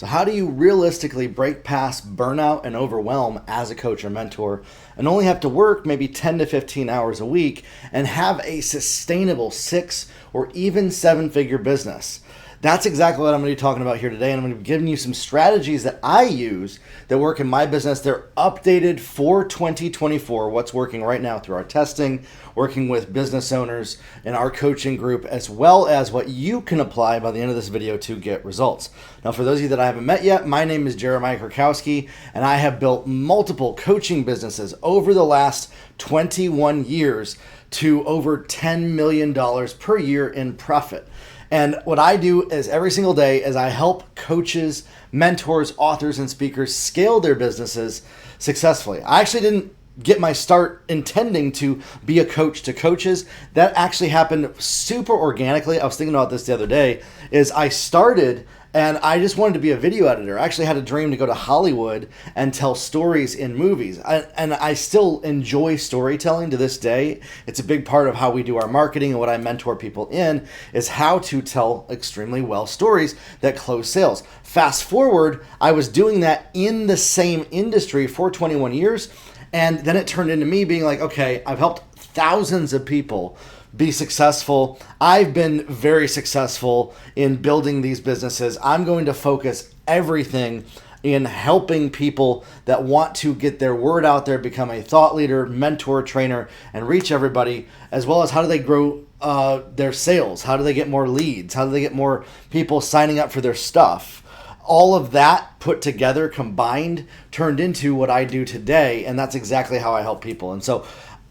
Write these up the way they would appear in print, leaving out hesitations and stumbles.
So how do you realistically break past burnout and overwhelm as a coach or mentor and only have to work maybe 10 to 15 hours a week and have a sustainable 6 or even 7-figure business? That's exactly what I'm going to be talking about here today, and I'm going to be giving you some strategies that I use that work in my business. They're updated for 2024, what's working right now through our testing, working with business owners in our coaching group, as well as what you can apply by the end of this video to get results. Now, for those of you that I haven't met yet, my name is Jeremiah Krakowski, and I have built multiple coaching businesses over the last 21 years to over $10 million per year in profit. And what I do is every single day is I help coaches, mentors, authors, and speakers scale their businesses successfully. I actually didn't get my start intending to be a coach to coaches. That actually happened super organically. I was thinking about this the other day, is I started and I just wanted to be a video editor. I actually had a dream to go to Hollywood and tell stories in movies. And I still enjoy storytelling to this day. It's a big part of how we do our marketing, and what I mentor people in is how to tell extremely well stories that close sales. Fast forward, I was doing that in the same industry for 21 years. And then it turned into me being like, okay, I've helped thousands of people be successful. I've been very successful in building these businesses. I'm going to focus everything in helping people that want to get their word out there, become a thought leader, mentor, trainer, and reach everybody, as well as how do they grow their sales? How do they get more leads? How do they get more people signing up for their stuff? All of that put together, combined, turned into what I do today, and that's exactly how I help people. And so,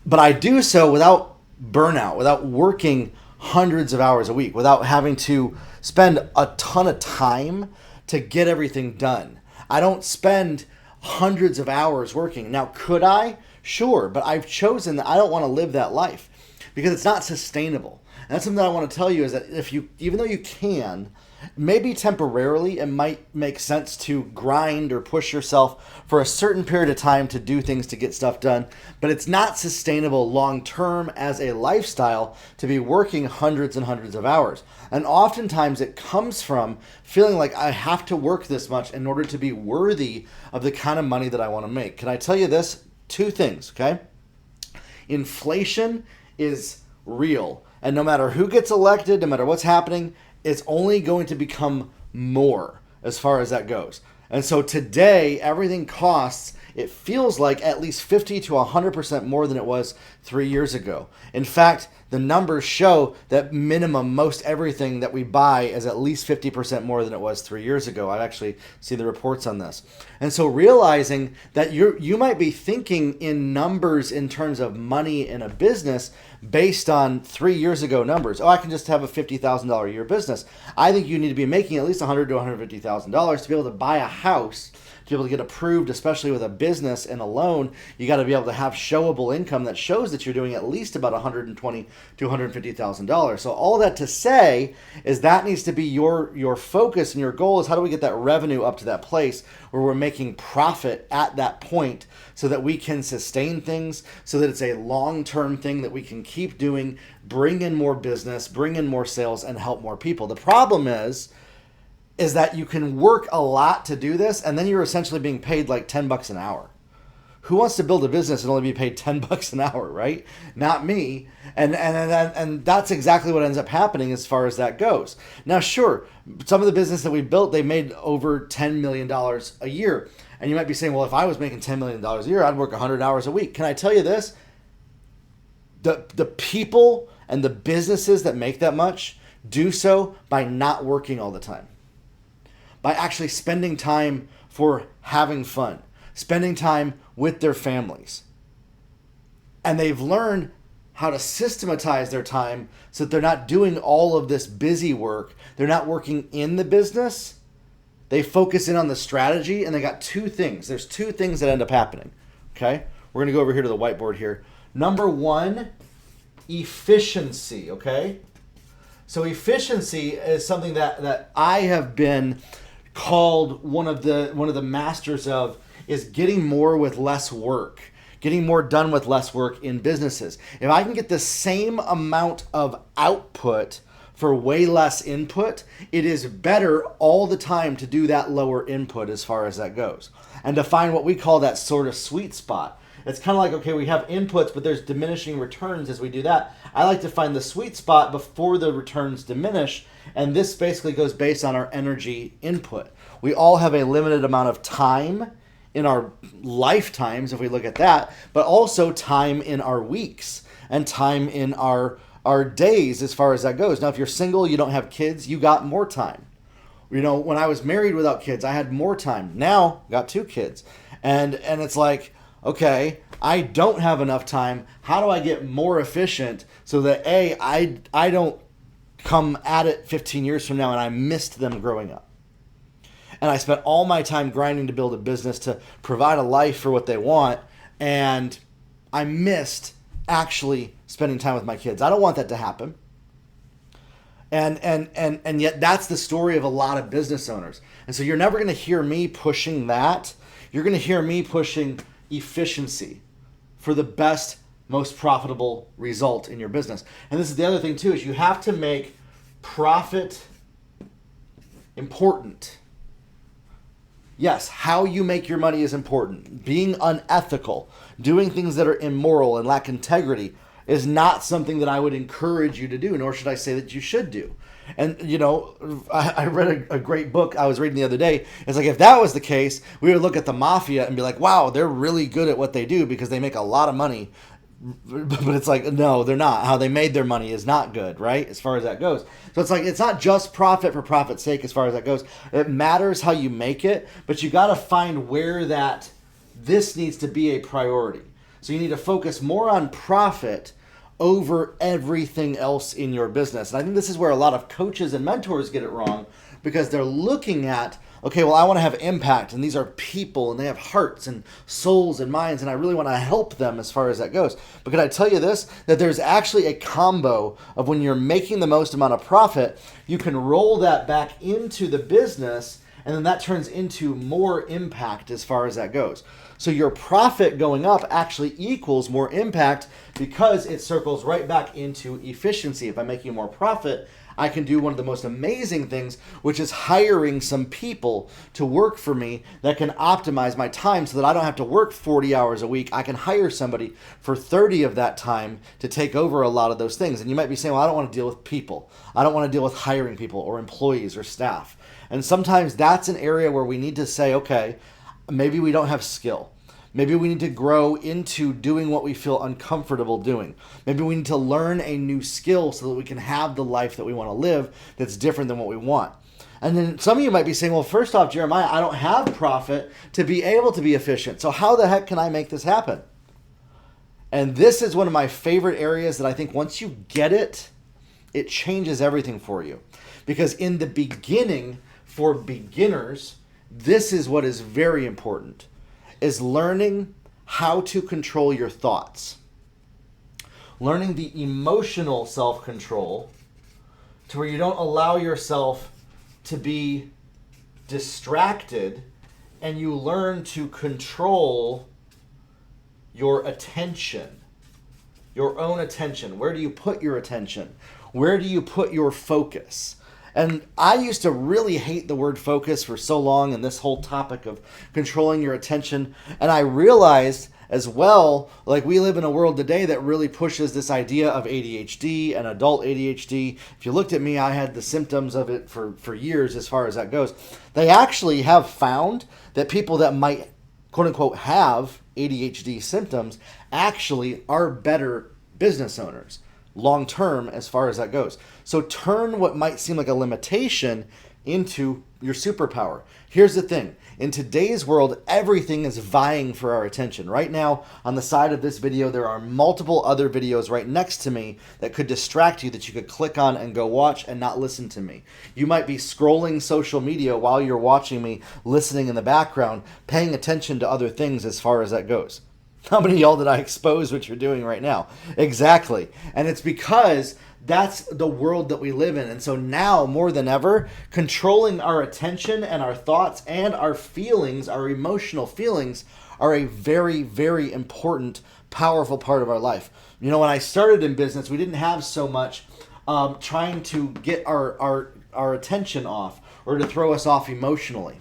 but I do so without burnout, without working hundreds of hours a week, without having to spend a ton of time to get everything done. I don't spend hundreds of hours working. Now, could I? Sure, but I've chosen that I don't want to live that life because it's not sustainable. And that's something that I want to tell you, is that if you, even though you can, maybe temporarily it might make sense to grind or push yourself for a certain period of time to do things to get stuff done, but it's not sustainable long term as a lifestyle to be working hundreds and hundreds of hours. And oftentimes it comes from feeling like I have to work this much in order to be worthy of the kind of money that I want to make. Can I tell you this? 2 things, okay? Inflation is real, and no matter who gets elected, no matter what's happening, it's only going to become more as far as that goes. And so today, everything costs, it feels like, at least 50 to 100% more than it was 3 years ago. In fact, the numbers show that minimum most everything that we buy is at least 50% more than it was 3 years ago. I've actually seen the reports on this. And so realizing that you might be thinking in numbers in terms of money in a business based on 3 years ago numbers. Oh, I can just have a $50,000 a year business. I think you need to be making at least $100,000 to $150,000 to be able to buy a house, to be able to get approved, especially with a business and a loan. You got to be able to have showable income that shows that you're doing at least about $120,000 to $150,000. So all that to say is that needs to be your focus, and your goal is how do we get that revenue up to that place where we're making profit at that point, so that we can sustain things, so that it's a long-term thing that we can keep doing, bring in more business, bring in more sales, and help more people. The problem is that you can work a lot to do this, and then you're essentially being paid like $10 an hour. Who wants to build a business and only be paid $10 an hour, right? Not me. And that's exactly what ends up happening as far as that goes. Now, sure, some of the business that we built, they made over $10 million a year. And you might be saying, well, if I was making $10 million a year, I'd work 100 hours a week. Can I tell you this? The people and the businesses that make that much do so by not working all the time, by actually spending time for having fun, spending time with their families. And they've learned how to systematize their time so that they're not doing all of this busy work. They're not working in the business. They focus in on the strategy, and they got 2 things. There's 2 things that end up happening, okay? We're going to go over here to the whiteboard here. Number 1, efficiency, okay? So efficiency is something that I have been called one of the masters of, is getting more with less work, getting more done with less work in businesses. If I can get the same amount of output for way less input, it is better all the time to do that lower input as far as that goes. And to find what we call that sort of sweet spot. It's kind of like, okay, we have inputs, but there's diminishing returns as we do that. I like to find the sweet spot before the returns diminish, and this basically goes based on our energy input. We all have a limited amount of time in our lifetimes, if we look at that, but also time in our weeks and time in our days as far as that goes. Now, if you're single, you don't have kids, you got more time. You know, when I was married without kids, I had more time. Now, got 2 kids. And it's like, okay, I don't have enough time. How do I get more efficient so that I don't come at it 15 years from now and I missed them growing up? And I spent all my time grinding to build a business to provide a life for what they want, and I missed actually spending time with my kids. I don't want that to happen. And yet that's the story of a lot of business owners. And so you're never going to hear me pushing that. You're going to hear me pushing efficiency for the best, most profitable result in your business. And this is the other thing too, is you have to make profit important. Yes, how you make your money is important. Being unethical, doing things that are immoral and lack integrity is not something that I would encourage you to do, nor should I say that you should do. And, you know, I read a great book I was reading the other day. It's like, if that was the case, we would look at the mafia and be like, wow, they're really good at what they do because they make a lot of money. But it's like, no, they're not. How they made their money is not good, right? As far as that goes. So it's like, it's not just profit for profit's sake as far as that goes. It matters how you make it, but you got to find where this needs to be a priority. So you need to focus more on profit over everything else in your business. And I think this is where a lot of coaches and mentors get it wrong, because they're looking at, okay, well, I want to have impact, and these are people, and they have hearts and souls and minds, and I really want to help them as far as that goes. But can I tell you this, that there's actually a combo of when you're making the most amount of profit, you can roll that back into the business, and then that turns into more impact as far as that goes. So your profit going up actually equals more impact because it circles right back into efficiency. If I'm making more profit, I can do one of the most amazing things, which is hiring some people to work for me that can optimize my time so that I don't have to work 40 hours a week. I can hire somebody for 30 of that time to take over a lot of those things. And you might be saying, well, I don't want to deal with people. I don't want to deal with hiring people or employees or staff. And sometimes that's an area where we need to say, okay, maybe we don't have skill. Maybe we need to grow into doing what we feel uncomfortable doing. Maybe we need to learn a new skill so that we can have the life that we want to live that's different than what we want. And then some of you might be saying, well, first off, Jeremiah, I don't have profit to be able to be efficient. So how the heck can I make this happen? And this is one of my favorite areas that I think once you get it, it changes everything for you. Because in the beginning, for beginners, this is what is very important, is learning how to control your thoughts. Learning the emotional self-control to where you don't allow yourself to be distracted, and you learn to control your attention, your own attention. Where do you put your attention? Where do you put your focus? And I used to really hate the word focus for so long, and this whole topic of controlling your attention. And I realized as well, like, we live in a world today that really pushes this idea of ADHD and adult ADHD. If you looked at me, I had the symptoms of it for years as far as that goes. They actually have found that people that might, quote unquote, have ADHD symptoms actually are better business owners long term as far as that goes. So turn what might seem like a limitation into your superpower. Here's the thing. In today's world, everything is vying for our attention. Right now, on the side of this video, there are multiple other videos right next to me that could distract you, that you could click on and go watch and not listen to me. You might be scrolling social media while you're watching me, listening in the background, paying attention to other things as far as that goes. How many of y'all did I expose what you're doing right now? Exactly. And it's because that's the world that we live in. And so now, more than ever, controlling our attention and our thoughts and our feelings, our emotional feelings, are a very, very important, powerful part of our life. You know, when I started in business, we didn't have so much trying to get our attention off or to throw us off emotionally.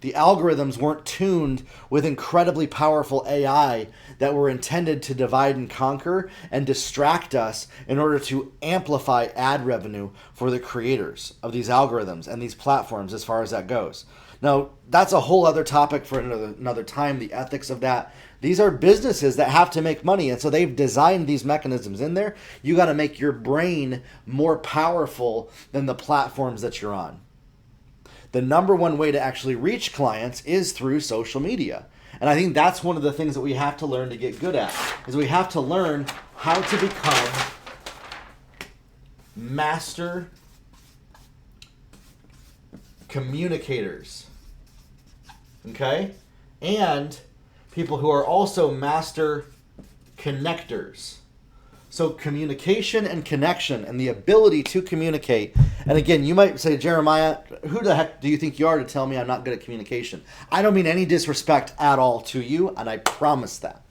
The algorithms weren't tuned with incredibly powerful AI that were intended to divide and conquer and distract us in order to amplify ad revenue for the creators of these algorithms and these platforms as far as that goes. Now, that's a whole other topic for another time, the ethics of that. These are businesses that have to make money, and so they've designed these mechanisms in there. You got to make your brain more powerful than the platforms that you're on. The number one way to actually reach clients is through social media. And I think that's one of the things that we have to learn to get good at, is we have to learn how to become master communicators. Okay? And people who are also master connectors. So communication and connection and the ability to communicate. And again, you might say, Jeremiah, who the heck do you think you are to tell me I'm not good at communication? I don't mean any disrespect at all to you, and I promise that.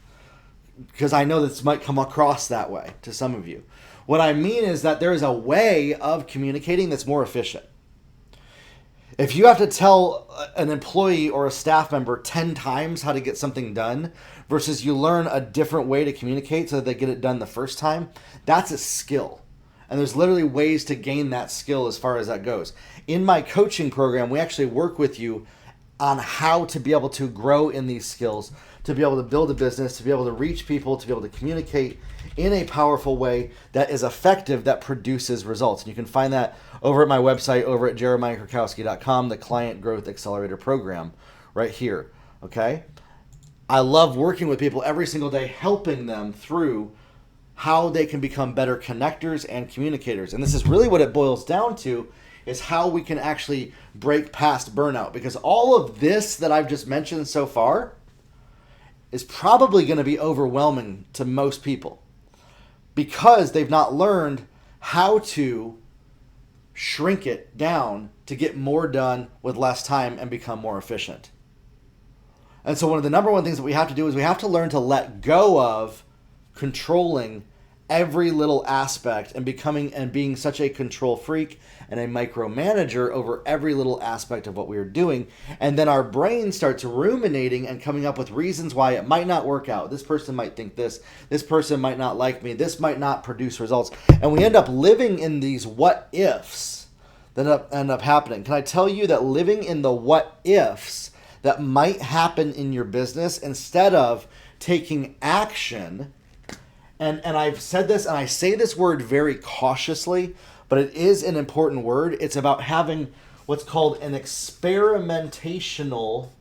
Because I know this might come across that way to some of you. What I mean is that there is a way of communicating that's more efficient. If you have to tell an employee or a staff member 10 times how to get something done versus you learn a different way to communicate so that they get it done the first time, that's a skill. And there's literally ways to gain that skill as far as that goes. In my coaching program, we actually work with you on how to be able to grow in these skills, to be able to build a business, to be able to reach people, to be able to communicate in a powerful way that is effective, that produces results. And you can find that over at my website, over at jeremiahkrakowski.com, the Client Growth Accelerator program right here, okay? I love working with people every single day, helping them through how they can become better connectors and communicators. And this is really what it boils down to, is how we can actually break past burnout. Because all of this that I've just mentioned so far is probably going to be overwhelming to most people because they've not learned how to shrink it down to get more done with less time and become more efficient. And so one of the number one things that we have to do is we have to learn to let go of controlling every little aspect and being such a control freak and a micromanager over every little aspect of what we are doing. And then our brain starts ruminating and coming up with reasons why it might not work out. This person might think this person might not like me, this might not produce results. And we end up living in these what ifs that end up happening. Can I tell you that living in the what ifs that might happen in your business instead of taking action, and I've said this, and I say this word very cautiously, but it is an important word. It's about having what's called an experimental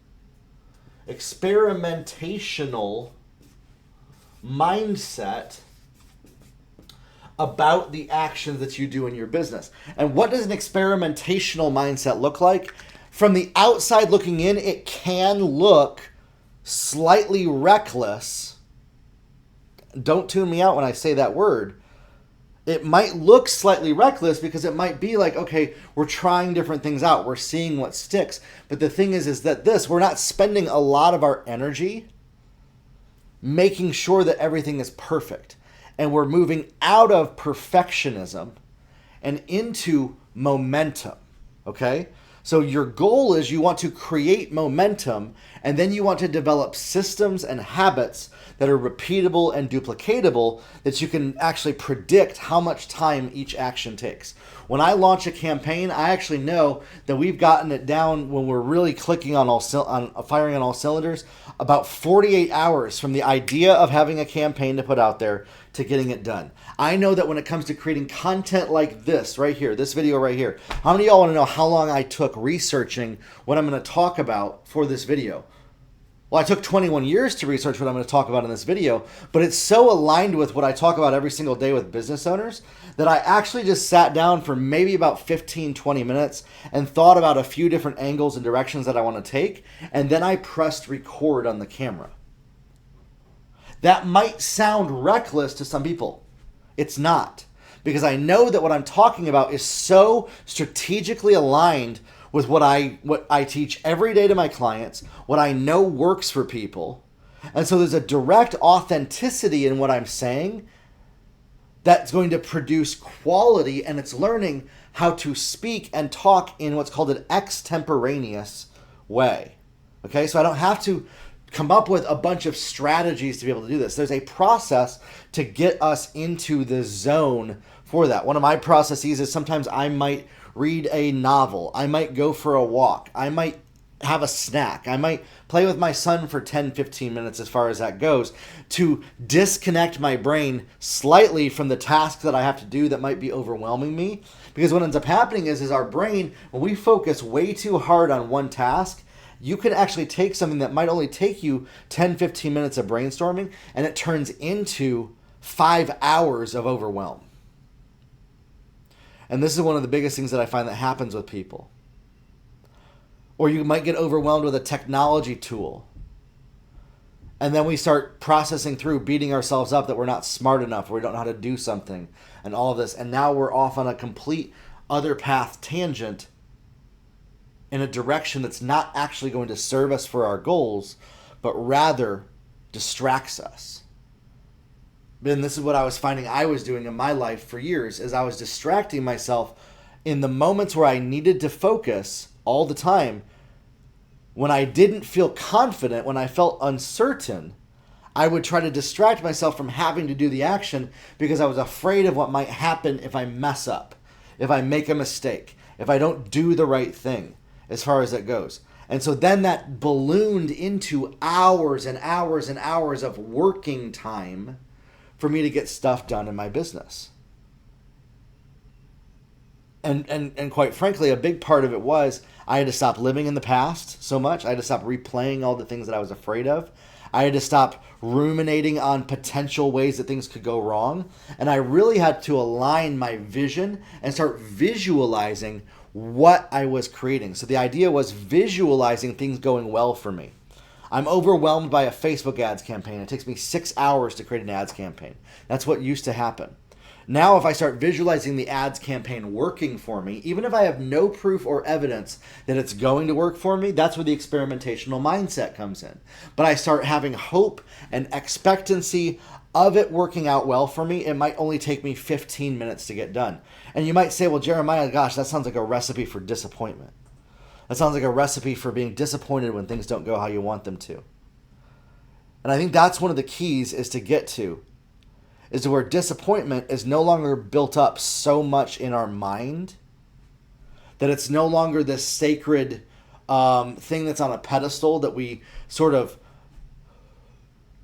mindset about the actions that you do in your business. And what does an experimentational mindset look like? From the outside looking in, it can look slightly reckless. Don't tune me out when I say that word. It might look slightly reckless because it might be like, okay, we're trying different things out. We're seeing what sticks. But the thing is that we're not spending a lot of our energy making sure that everything is perfect. And we're moving out of perfectionism and into momentum, okay? So your goal is you want to create momentum, and then you want to develop systems and habits that are repeatable and duplicatable that you can actually predict how much time each action takes. When I launch a campaign, I actually know that we've gotten it down when we're really clicking on firing on all cylinders, about 48 hours from the idea of having a campaign to put out there to getting it done. I know that when it comes to creating content like this right here, this video right here, how many of y'all want to know how long I took researching what I'm going to talk about for this video? Well, I took 21 years to research what I'm going to talk about in this video, but it's so aligned with what I talk about every single day with business owners that I actually just sat down for maybe about 15, 20 minutes and thought about a few different angles and directions that I want to take, and then I pressed record on the camera. That might sound reckless to some people. It's not, because I know that what I'm talking about is so strategically aligned with what I teach every day to my clients, what I know works for people. And so there's a direct authenticity in what I'm saying that's going to produce quality, and it's learning how to speak and talk in what's called an extemporaneous way. Okay, so I don't have to come up with a bunch of strategies to be able to do this. There's a process to get us into the zone for that. One of my processes is sometimes I might read a novel. I might go for a walk. I might have a snack. I might play with my son for 10, 15 minutes as far as that goes to disconnect my brain slightly from the task that I have to do that might be overwhelming me. Because what ends up happening is our brain, when we focus way too hard on one task, you can actually take something that might only take you 10, 15 minutes of brainstorming, and it turns into 5 hours of overwhelm. And this is one of the biggest things that I find that happens with people. Or you might get overwhelmed with a technology tool. And then we start processing through, beating ourselves up that we're not smart enough, or we don't know how to do something, and all of this. And now we're off on a complete other path tangent in a direction that's not actually going to serve us for our goals, but rather distracts us. And this is what I was finding I was doing in my life for years, is I was distracting myself in the moments where I needed to focus all the time. When I didn't feel confident, when I felt uncertain, I would try to distract myself from having to do the action because I was afraid of what might happen if I mess up, if I make a mistake, if I don't do the right thing, as far as that goes. And so then that ballooned into hours and hours and hours of working time for me to get stuff done in my business. And quite frankly, a big part of it was I had to stop living in the past so much. I had to stop replaying all the things that I was afraid of. I had to stop ruminating on potential ways that things could go wrong. And I really had to align my vision and start visualizing what I was creating. So the idea was visualizing things going well for me. I'm overwhelmed by a Facebook ads campaign. It takes me 6 hours to create an ads campaign. That's what used to happen. Now, if I start visualizing the ads campaign working for me, even if I have no proof or evidence that it's going to work for me, that's where the experimentational mindset comes in. But I start having hope and expectancy of it working out well for me. It might only take me 15 minutes to get done. And you might say, well, Jeremiah, gosh, that sounds like a recipe for disappointment. That sounds like a recipe for being disappointed when things don't go how you want them to. And I think that's one of the keys is to get to where disappointment is no longer built up so much in our mind that it's no longer this sacred thing that's on a pedestal that we sort of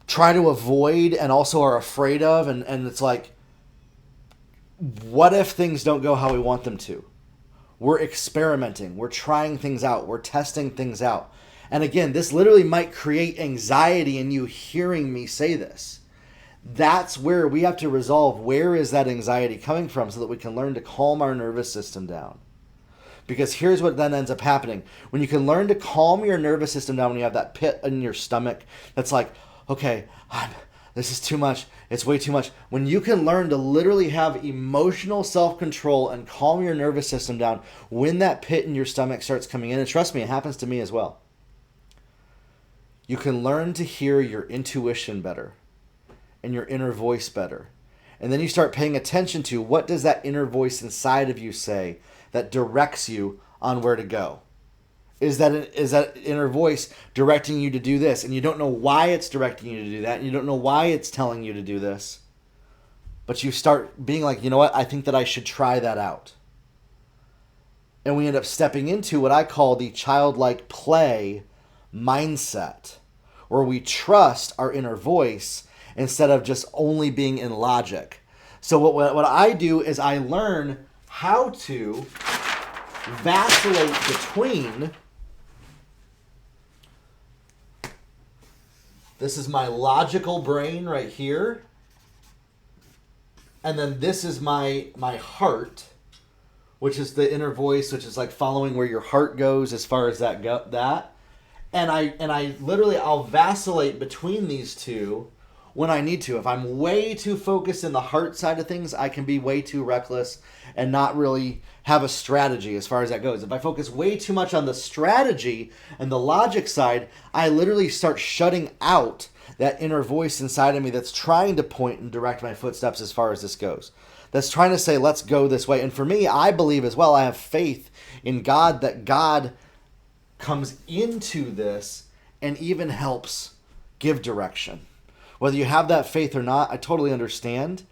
try to avoid and also are afraid of. And it's like, what if things don't go how we want them to? We're experimenting. We're trying things out. We're testing things out. And again, this literally might create anxiety in you hearing me say this. That's where we have to resolve where is that anxiety coming from so that we can learn to calm our nervous system down. Because here's what then ends up happening. When you can learn to calm your nervous system down, when you have that pit in your stomach that's like, okay, this is too much. It's way too much. When you can learn to literally have emotional self-control and calm your nervous system down when that pit in your stomach starts coming in, and trust me, it happens to me as well. You can learn to hear your intuition better and your inner voice better. And then you start paying attention to what does that inner voice inside of you say that directs you on where to go. Is that inner voice directing you to do this? And you don't know why it's directing you to do that. And you don't know why it's telling you to do this. But you start being like, you know what? I think that I should try that out. And we end up stepping into what I call the childlike play mindset, where we trust our inner voice instead of just only being in logic. So what I do is I learn how to vacillate between, this is my logical brain right here, and then this is my heart, which is the inner voice, which is like following where your heart goes as far as that. And I literally, I'll vacillate between these two when I need to. If I'm way too focused in the heart side of things, I can be way too reckless and not really have a strategy as far as that goes. If I focus way too much on the strategy and the logic side, I literally start shutting out that inner voice inside of me that's trying to point and direct my footsteps as far as this goes. That's trying to say, let's go this way. And for me, I believe as well, I have faith in God that God comes into this and even helps give direction. Whether you have that faith or not, I totally understand.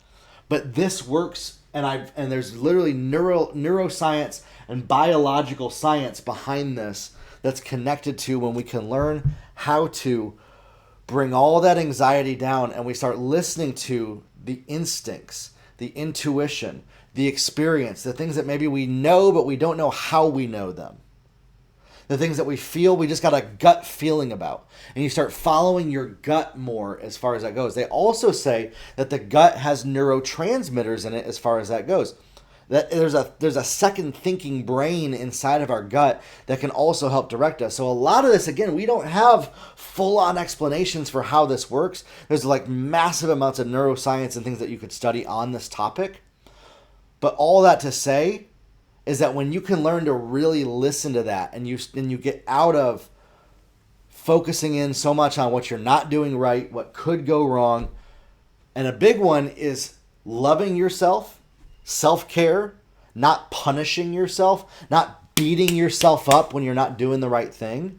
But this works, and there's literally neuroscience and biological science behind this that's connected to when we can learn how to bring all that anxiety down and we start listening to the instincts, the intuition, the experience, the things that maybe we know but we don't know how we know them. The things that we feel, we just got a gut feeling about. And you start following your gut more as far as that goes. They also say that the gut has neurotransmitters in it as far as that goes. That there's a second thinking brain inside of our gut that can also help direct us. So a lot of this, again, we don't have full-on explanations for how this works. There's like massive amounts of neuroscience and things that you could study on this topic. But all that to say is that when you can learn to really listen to that and you get out of focusing in so much on what you're not doing right, what could go wrong, and a big one is loving yourself, self-care, not punishing yourself, not beating yourself up when you're not doing the right thing,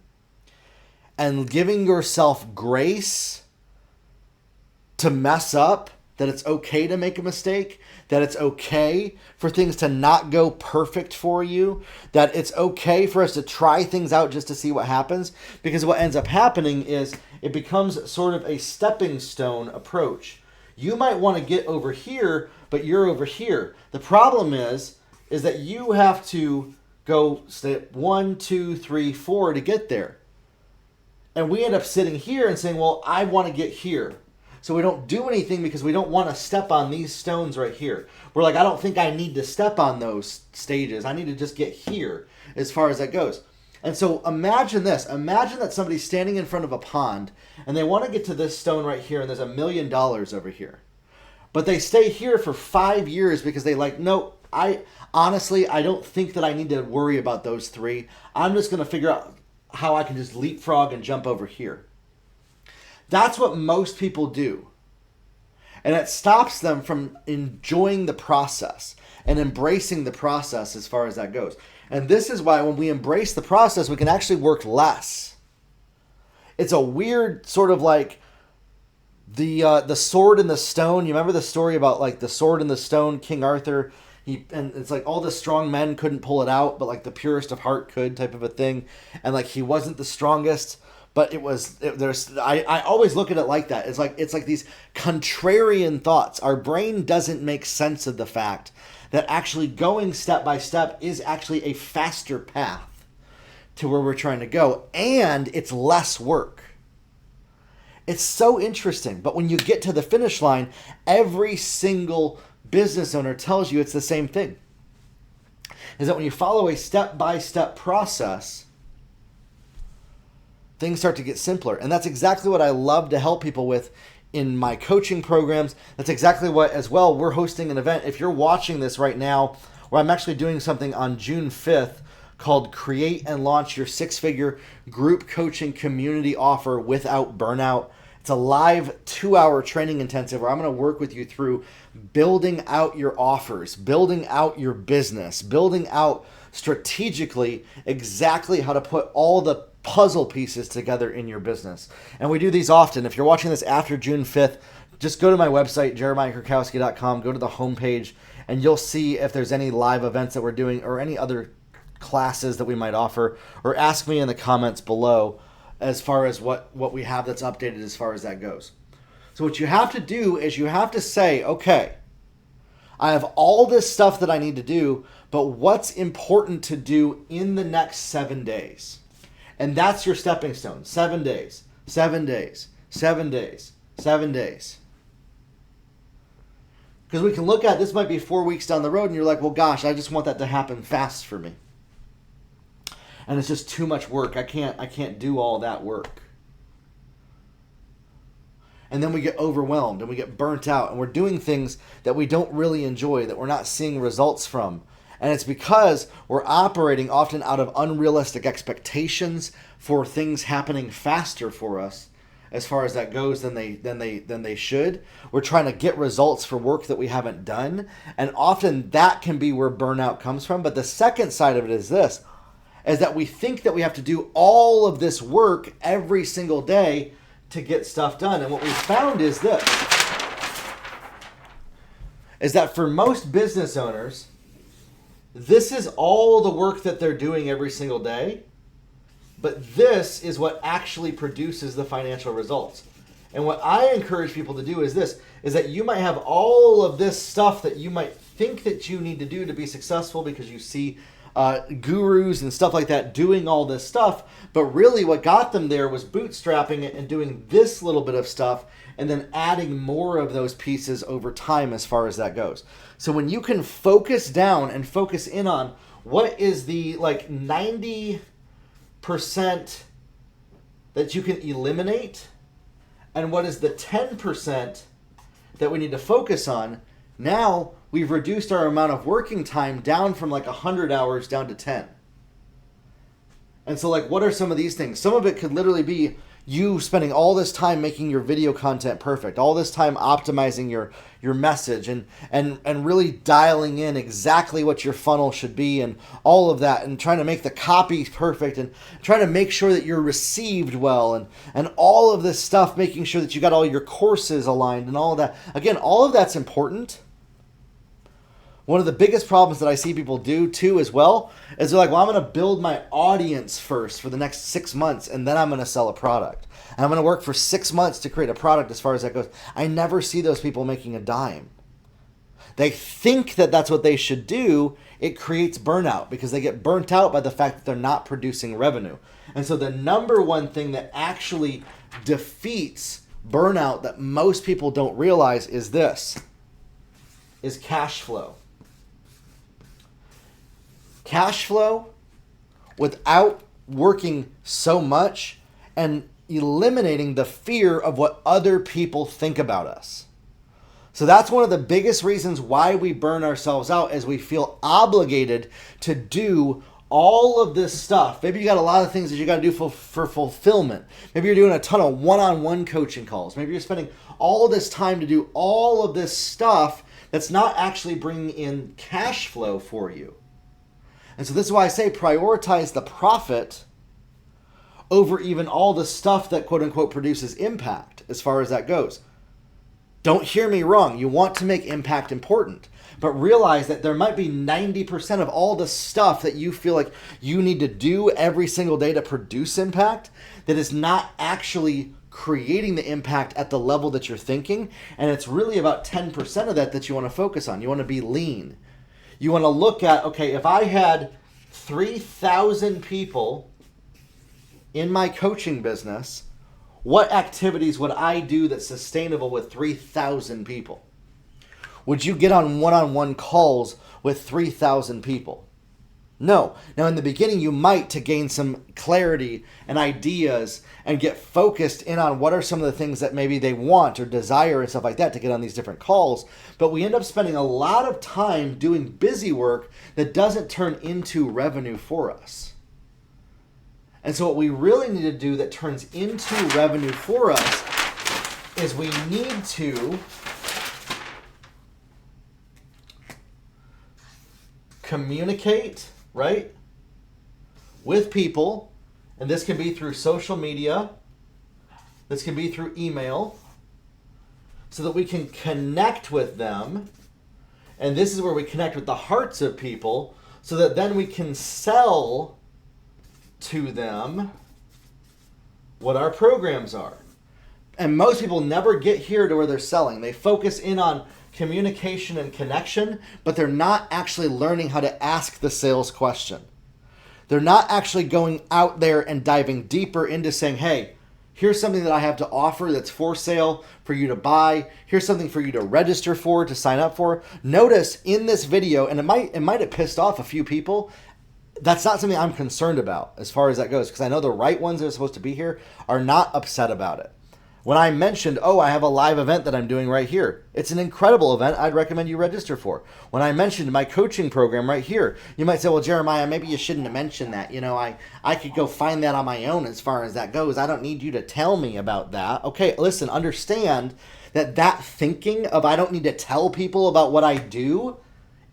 and giving yourself grace to mess up, that it's okay to make a mistake, that it's okay for things to not go perfect for you, that it's okay for us to try things out just to see what happens. Because what ends up happening is it becomes sort of a stepping stone approach. You might want to get over here, but you're over here. The problem is that you have to go step 1, 2, 3, 4 to get there. And we end up sitting here and saying, well, I want to get here. So we don't do anything because we don't want to step on these stones right here. We're like, I don't think I need to step on those stages. I need to just get here as far as that goes. And so imagine this. Imagine that somebody's standing in front of a pond and they want to get to this stone right here and there's $1 million over here. But they stay here for 5 years because they like, no, I don't think that I need to worry about those 3. I'm just going to figure out how I can just leapfrog and jump over here. That's what most people do. And it stops them from enjoying the process and embracing the process as far as that goes. And this is why when we embrace the process, we can actually work less. It's a weird sort of like the sword and the stone. You remember the story about like the sword and the stone, King Arthur? And it's like all the strong men couldn't pull it out, but like the purest of heart could, type of a thing. And like he wasn't the strongest. But I always look at it like that. It's like these contrarian thoughts. Our brain doesn't make sense of the fact that actually going step by step is actually a faster path to where we're trying to go. And it's less work. It's so interesting. But when you get to the finish line, every single business owner tells you it's the same thing. Is that when you follow a step-by-step process, things start to get simpler. And that's exactly what I love to help people with in my coaching programs. That's exactly what, as well, we're hosting an event. If you're watching this right now, where I'm actually doing something on June 5th called Create and Launch Your 6-Figure Group Coaching Community Offer Without Burnout. It's a live 2-hour training intensive where I'm going to work with you through building out your offers, building out your business, building out strategically exactly how to put all the puzzle pieces together in your business. And we do these often. If you're watching this after June 5th, just go to my website, jeremiahkrakowski.com, go to the homepage, and you'll see if there's any live events that we're doing or any other classes that we might offer, or ask me in the comments below as far as what we have that's updated as far as that goes. So what you have to do is you have to say, okay, I have all this stuff that I need to do, but what's important to do in the next 7 days? And that's your stepping stone. 7 days, 7 days, 7 days, 7 days. Because we can look at this might be 4 weeks down the road and you're like, well, gosh, I just want that to happen fast for me. And it's just too much work. I can't do all that work. And then we get overwhelmed and we get burnt out and we're doing things that we don't really enjoy, that we're not seeing results from. And it's because we're operating often out of unrealistic expectations for things happening faster for us as far as that goes than they should. We're trying to get results for work that we haven't done, and often that can be where burnout comes from. But the second side of it is this, is that we think that we have to do all of this work every single day to get stuff done. And what we found is this, is that for most business owners, this is all the work that they're doing every single day, but this is what actually produces the financial results. And what I encourage people to do is this, is that you might have all of this stuff that you might think that you need to do to be successful because you see gurus and stuff like that doing all this stuff, but really what got them there was bootstrapping it and doing this little bit of stuff and then adding more of those pieces over time as far as that goes. So when you can focus down and focus in on what is the 90% that you can eliminate and what is the 10% that we need to focus on, now we've reduced our amount of working time down from 100 hours down to 10. And so what are some of these things? Some of it could literally be you spending all this time making your video content perfect, all this time optimizing your message and really dialing in exactly what your funnel should be and all of that, and trying to make the copy perfect and trying to make sure that you're received well and all of this stuff, making sure that you got all your courses aligned and all of that. Again, all of that's important. One of the biggest problems that I see people do too as well is they're like, well, I'm going to build my audience first for the next 6 months and then I'm going to sell a product. And I'm going to work for 6 months to create a product as far as that goes. I never see those people making a dime. They think that that's what they should do. It creates burnout because they get burnt out by the fact that they're not producing revenue. And so the number one thing that actually defeats burnout that most people don't realize is this, is cash flow. Cash flow without working so much and eliminating the fear of what other people think about us. So that's one of the biggest reasons why we burn ourselves out, is we feel obligated to do all of this stuff. Maybe you got a lot of things that you got to do for fulfillment. Maybe you're doing a ton of one-on-one coaching calls. Maybe you're spending all this time to do all of this stuff that's not actually bringing in cash flow for you. And so this is why I say prioritize the profit over even all the stuff that quote unquote produces impact as far as that goes. Don't hear me wrong. You want to make impact important, but realize that there might be 90% of all the stuff that you feel like you need to do every single day to produce impact that is not actually creating the impact at the level that you're thinking. And it's really about 10% of that you want to focus on. You want to be lean. You want to look at, okay, if I had 3,000 people in my coaching business, what activities would I do that's sustainable with 3,000 people? Would you get on one-on-one calls with 3,000 people? No. Now, in the beginning, you might, to gain some clarity and ideas and get focused in on what are some of the things that maybe they want or desire and stuff like that to get on these different calls. But we end up spending a lot of time doing busy work that doesn't turn into revenue for us. And so what we really need to do that turns into revenue for us is we need to communicate, right, with people. And this can be through social media. This can be through email, so that we can connect with them. And this is where we connect with the hearts of people, so that then we can sell to them what our programs are. And most people never get here to where they're selling. They focus in on communication and connection, but they're not actually learning how to ask the sales question. They're not actually going out there and diving deeper into saying, hey, here's something that I have to offer that's for sale for you to buy. Here's something for you to register for, to sign up for. Notice in this video, and it might have pissed off a few people, that's not something I'm concerned about as far as that goes, because I know the right ones that are supposed to be here are not upset about it. When I mentioned, oh, I have a live event that I'm doing right here. It's an incredible event. I'd recommend you register for. When I mentioned my coaching program right here, you might say, well, Jeremiah, maybe you shouldn't have mentioned that. I could go find that on my own as far as that goes. I don't need you to tell me about that. Okay, listen, understand that thinking of I don't need to tell people about what I do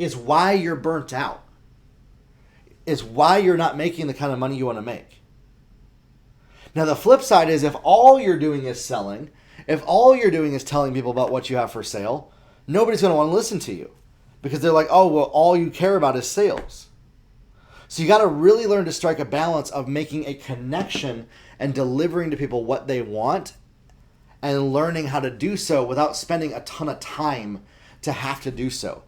is why you're burnt out. Is why you're not making the kind of money you want to make. Now, the flip side is if all you're doing is selling, if all you're doing is telling people about what you have for sale, nobody's going to want to listen to you because they're like, oh, well, all you care about is sales. So you got to really learn to strike a balance of making a connection and delivering to people what they want and learning how to do so without spending a ton of time to have to do so.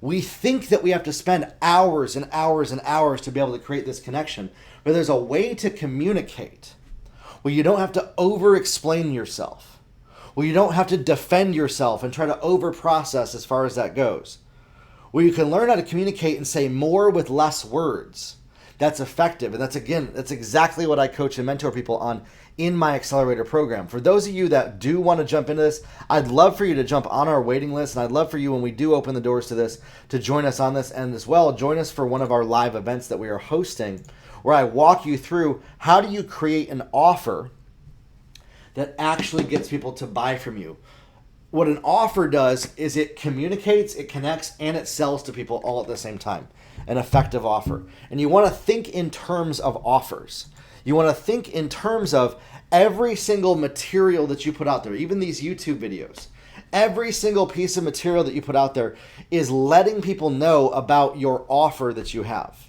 We think that we have to spend hours and hours and hours to be able to create this connection, but there's a way to communicate where you don't have to over-explain yourself, where you don't have to defend yourself and try to over-process as far as that goes, where you can learn how to communicate and say more with less words. That's effective. And that's exactly what I coach and mentor people on in my accelerator program. For those of you that do want to jump into this, I'd love for you to jump on our waiting list. And I'd love for you, when we do open the doors to this, to join us on this. And as well, join us for one of our live events that we are hosting, where I walk you through how do you create an offer that actually gets people to buy from you. What an offer does is it communicates, it connects, and it sells to people all at the same time. An effective offer. And you want to think in terms of offers. You want to think in terms of every single material that you put out there, even these YouTube videos. Every single piece of material that you put out there is letting people know about your offer that you have.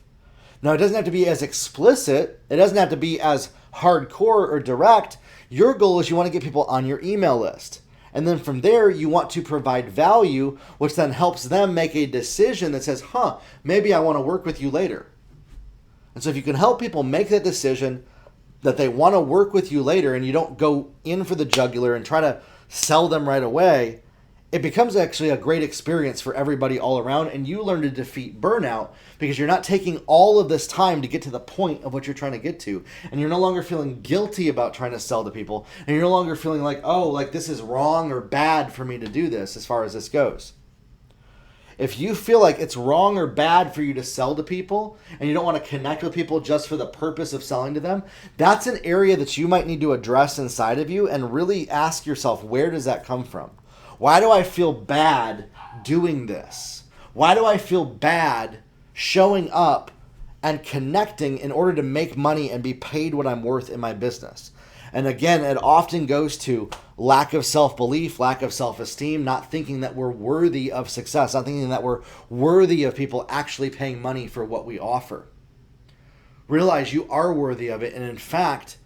Now, it doesn't have to be as explicit. It doesn't have to be as hardcore or direct. Your goal is you want to get people on your email list. And then from there, you want to provide value, which then helps them make a decision that says, maybe I want to work with you later. And so if you can help people make that decision that they want to work with you later, and you don't go in for the jugular and try to sell them right away, it becomes actually a great experience for everybody all around, and you learn to defeat burnout because you're not taking all of this time to get to the point of what you're trying to get to, and you're no longer feeling guilty about trying to sell to people, and you're no longer feeling like, this is wrong or bad for me to do this as far as this goes. If you feel like it's wrong or bad for you to sell to people and you don't want to connect with people just for the purpose of selling to them, that's an area that you might need to address inside of you and really ask yourself, where does that come from? Why do I feel bad doing this? Why do I feel bad showing up and connecting in order to make money and be paid what I'm worth in my business? And again, it often goes to lack of self-belief, lack of self-esteem, not thinking that we're worthy of success, not thinking that we're worthy of people actually paying money for what we offer. Realize you are worthy of it. And in fact,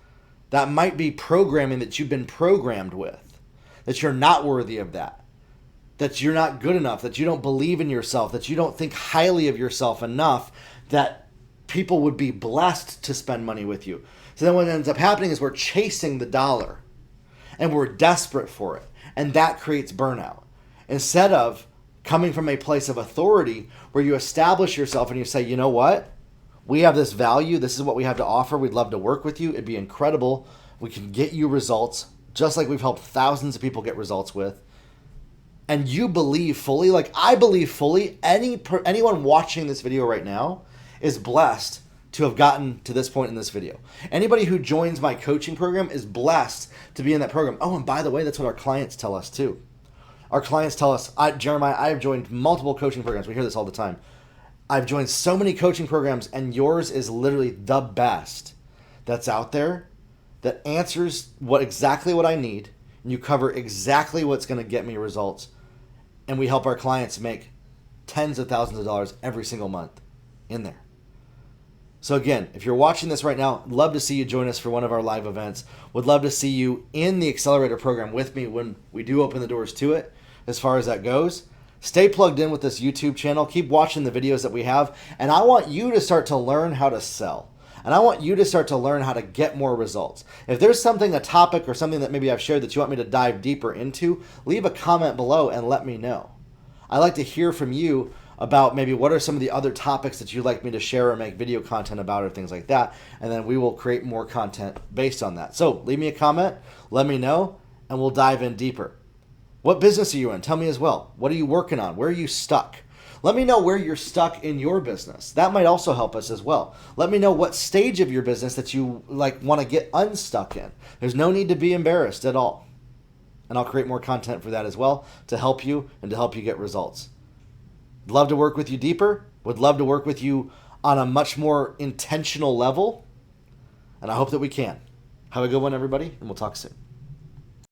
that might be programming that you've been programmed with, that you're not worthy of that you're not good enough, that you don't believe in yourself, that you don't think highly of yourself enough, that people would be blessed to spend money with you. So then what ends up happening is we're chasing the dollar and we're desperate for it. And that creates burnout. Instead of coming from a place of authority where you establish yourself and you say, you know what? We have this value. This is what we have to offer. We'd love to work with you. It'd be incredible. We can get you results just like we've helped thousands of people get results with. And you believe fully, like I believe fully, anyone watching this video right now is blessed to have gotten to this point in this video. Anybody who joins my coaching program is blessed to be in that program. Oh, and by the way, that's what our clients tell us too. Our clients tell us, Jeremiah, I have joined multiple coaching programs. We hear this all the time. I've joined so many coaching programs, and yours is literally the best that's out there that answers exactly what I need, and you cover exactly what's going to get me results. And we help our clients make tens of thousands of dollars every single month in there. So again, if you're watching this right now, love to see you join us for one of our live events. Would love to see you in the accelerator program with me when we do open the doors to it, as far as that goes. Stay plugged in with this YouTube channel. Keep watching the videos that we have. And I want you to start to learn how to sell. And I want you to start to learn how to get more results. If there's a topic or something that maybe I've shared that you want me to dive deeper into, leave a comment below and let me know. I like to hear from you about maybe what are some of the other topics that you'd like me to share or make video content about or things like that. And then we will create more content based on that. So leave me a comment, let me know, and we'll dive in deeper. What business are you in? Tell me as well. What are you working on? Where are you stuck? Let me know where you're stuck in your business. That might also help us as well. Let me know what stage of your business that you want to get unstuck in. There's no need to be embarrassed at all. And I'll create more content for that as well to help you and to help you get results. Love to work with you deeper. Would love to work with you on a much more intentional level. And I hope that we can. Have a good one, everybody, and we'll talk soon.